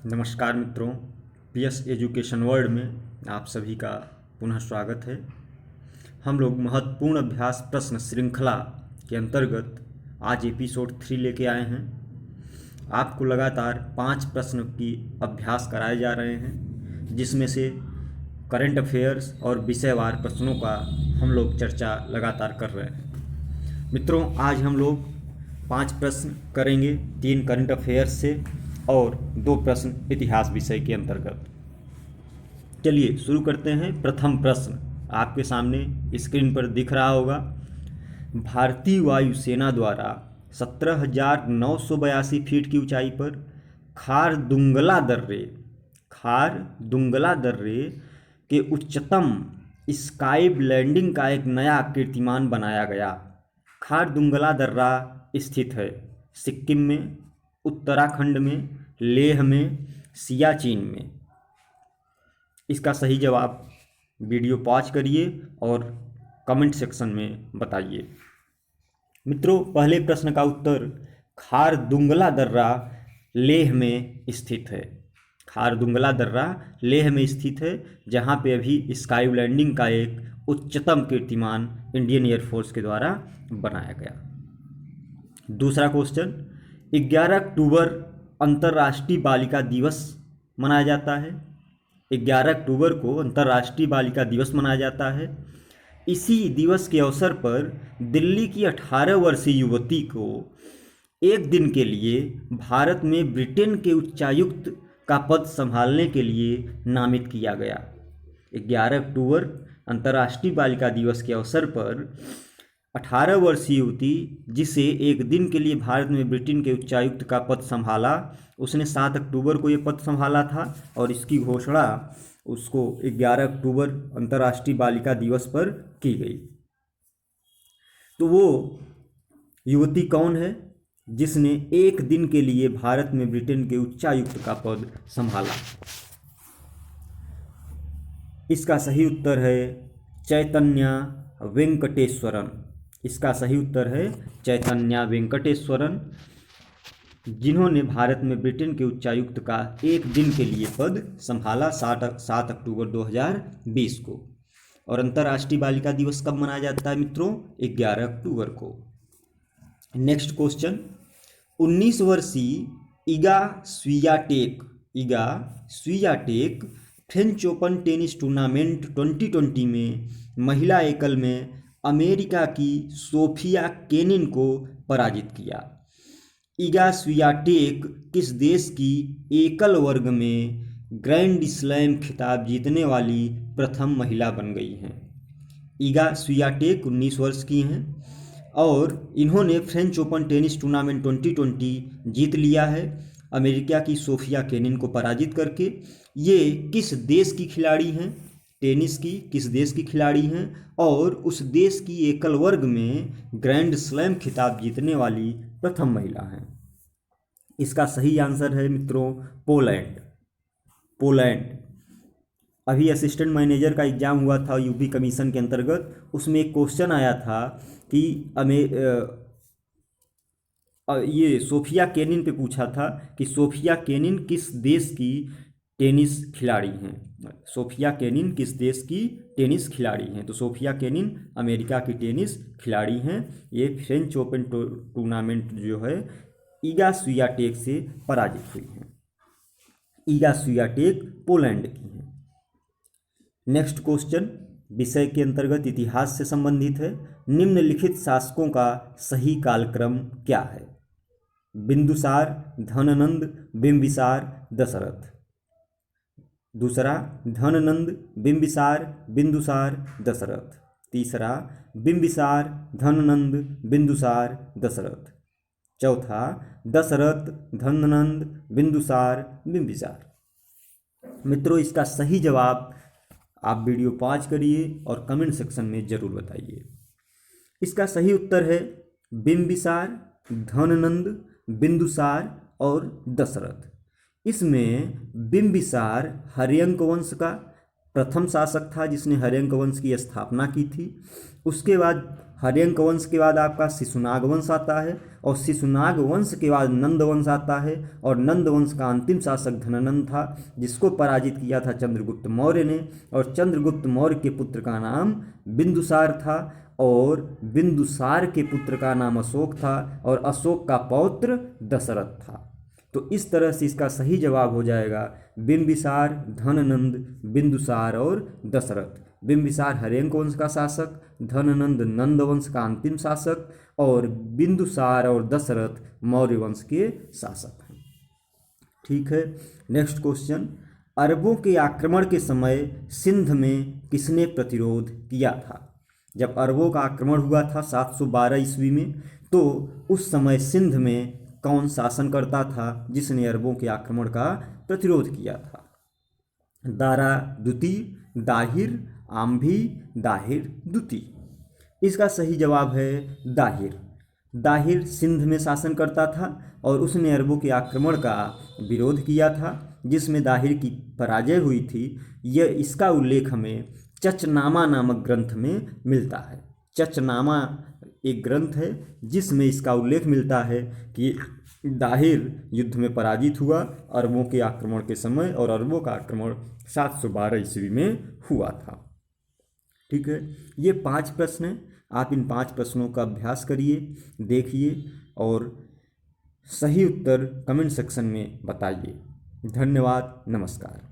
नमस्कार मित्रों, PS education world में आप सभी का पुनः स्वागत है। हम लोग महत्वपूर्ण अभ्यास प्रश्न श्रृंखला के अंतर्गत आज एपिसोड 3 लेके आए हैं। आपको लगातार 5 प्रश्न की अभ्यास कराए जा रहे हैं, जिसमें से करंट अफेयर्स और विषयवार प्रश्नों का हम लोग चर्चा लगातार कर रहे हैं। मित्रों, आज हम लोग 5 प्रश्न करेंगे, 3 करंट अफेयर्स से और 2 प्रश्न इतिहास विषय के अंतर्गत। चलिए शुरू करते हैं। प्रथम प्रश्न आपके सामने स्क्रीन पर दिख रहा होगा। भारतीय वायुसेना द्वारा 17,982 फीट की ऊंचाई पर खारदुंगला दर्रे के उच्चतम स्काई लैंडिंग का एक नया कीर्तिमान बनाया गया। खारदुंगला दर्रा स्थित है सिक्किम में, उत्तराखंड में, लेह में, सियाचिन में। इसका सही जवाब वीडियो पॉज करिए और कमेंट सेक्शन में बताइए। मित्रों, पहले प्रश्न का उत्तर खारदुंगला दर्रा लेह में स्थित है। खारदुंगला दर्रा लेह में स्थित है, जहां पे अभी स्काई लैंडिंग का एक उच्चतम कीर्तिमान इंडियन एयरफोर्स के द्वारा बनाया गया। दूसरा क्वेश्चन, 11 अक्टूबर अंतर्राष्ट्रीय बालिका दिवस मनाया जाता है। 11 अक्टूबर को अंतर्राष्ट्रीय बालिका दिवस मनाया जाता है। इसी दिवस के अवसर पर दिल्ली की 18 वर्षीय युवती को एक दिन के लिए भारत में ब्रिटेन के उच्चायुक्त का पद संभालने के लिए नामित किया गया। 11 अक्टूबर अंतर्राष्ट्रीय बालिका दिवस के अवसर पर 18 वर्षीय युवती, जिसे एक दिन के लिए भारत में ब्रिटेन के उच्चायुक्त का पद संभाला, उसने 7 अक्टूबर को ये पद संभाला था और इसकी घोषणा उसको 11 अक्टूबर अंतर्राष्ट्रीय बालिका दिवस पर की गई। तो वो युवती कौन है जिसने एक दिन के लिए भारत में ब्रिटेन के उच्चायुक्त का पद संभाला? इसका सही उत्तर है चैतन्या वेंकटेश्वरन। इसका सही उत्तर है चैतन्या वेंकटेश्वरन, जिन्होंने भारत में ब्रिटेन के उच्चायुक्त का एक दिन के लिए पद संभाला 7 अक्टूबर 2020 को। और अंतर्राष्ट्रीय बालिका दिवस कब मनाया जाता है मित्रों? 11 अक्टूबर को। नेक्स्ट क्वेश्चन, 19 वर्षीय Iga Swiatek French open tennis tournament 2020 में महिला एकल में अमेरिका की सोफिया केनिन को पराजित किया। इगा स्वियाटेक किस देश की एकल वर्ग में ग्रैंड स्लैम खिताब जीतने वाली प्रथम महिला बन गई हैं? इगा स्वियाटेक 19 वर्ष की हैं और इन्होंने फ्रेंच ओपन टेनिस टूर्नामेंट 2020 जीत लिया है अमेरिका की सोफिया केनिन को पराजित करके। ये किस देश की खिलाड़ी हैं? टेनिस की किस देश की खिलाड़ी हैं और उस देश की एकल वर्ग में ग्रैंड स्लैम खिताब जीतने वाली प्रथम महिला हैं? इसका सही आंसर है मित्रों पोलैंड। अभी असिस्टेंट मैनेजर का एग्जाम हुआ था यूपी कमीशन के अंतर्गत, उसमें एक क्वेश्चन आया था कि ये सोफिया केनिन पे पूछा था कि सोफिया केनिन किस देश की टेनिस खिलाड़ी हैं? सोफिया केनिन किस देश की टेनिस खिलाड़ी हैं? तो सोफिया केनिन अमेरिका की टेनिस खिलाड़ी हैं। ये फ्रेंच ओपन टूर्नामेंट जो है इगा स्वियाटेक से पराजित हुई हैं। इगा स्वियाटेक पोलैंड की हैं। नेक्स्ट क्वेश्चन विषय के अंतर्गत इतिहास से संबंधित है। निम्नलिखित शासकों का सही कालक्रम क्या है? बिंदुसार, धननंद, बिंबिसार, दशरथ। दूसरा, धननंद, बिंबिसार, बिंदुसार, दशरथ। तीसरा, बिंबिसार, धननंद, बिंदुसार, दशरथ। चौथा, दशरथ, धननंद, बिंदुसार, बिंबिसार। मित्रों, इसका सही जवाब आप वीडियो पॉज करिए और कमेंट सेक्शन में जरूर बताइए। इसका सही उत्तर है बिंबिसार, धननंद, बिंदुसार और दशरथ। इसमें बिंबिसार हर्यंक वंश का प्रथम शासक था जिसने हर्यंक वंश की स्थापना की थी। उसके बाद हर्यंक वंश के बाद आपका शिशुनाग वंश आता है, और शिशुनाग वंश के बाद नंद वंश आता है, और नंद वंश का अंतिम शासक धननंद था, जिसको पराजित किया था चंद्रगुप्त मौर्य ने, और चंद्रगुप्त मौर्य के पुत्र का नाम बिंदुसार था, और बिंदुसार के पुत्र का नाम अशोक था, और अशोक का पौत्र दशरथ था। तो इस तरह से इसका सही जवाब हो जाएगा बिंबिसार, धननंद, बिंदुसार और दशरथ। बिंबिसार हर्यंक वंश का शासक, धननंद नंद वंश का अंतिम शासक, और बिंदुसार और दशरथ मौर्य वंश के शासक हैं। ठीक है, नेक्स्ट क्वेश्चन, अरबों के आक्रमण के समय सिंध में किसने प्रतिरोध किया था? जब अरबों का आक्रमण हुआ था 712 ईस्वी में, तो उस समय सिंध में कौन शासन करता था जिसने अरबों के आक्रमण का प्रतिरोध किया था? दारा द्वितीय, दाहिर, आम्भी, दाहिर द्वितीय। इसका सही जवाब है दाहिर। दाहिर सिंध में शासन करता था और उसने अरबों के आक्रमण का विरोध किया था, जिसमें दाहिर की पराजय हुई थी। यह इसका उल्लेख हमें चचनामा नामक ग्रंथ में मिलता है। चचनामा एक ग्रंथ है जिसमें इसका उल्लेख मिलता है कि दाहिर युद्ध में पराजित हुआ अरबों के आक्रमण के समय, और अरबों का आक्रमण 712 ईस्वी में हुआ था। ठीक है, ये 5 प्रश्न हैं। आप इन 5 प्रश्नों का अभ्यास करिए, देखिए और सही उत्तर कमेंट सेक्शन में बताइए। धन्यवाद, नमस्कार।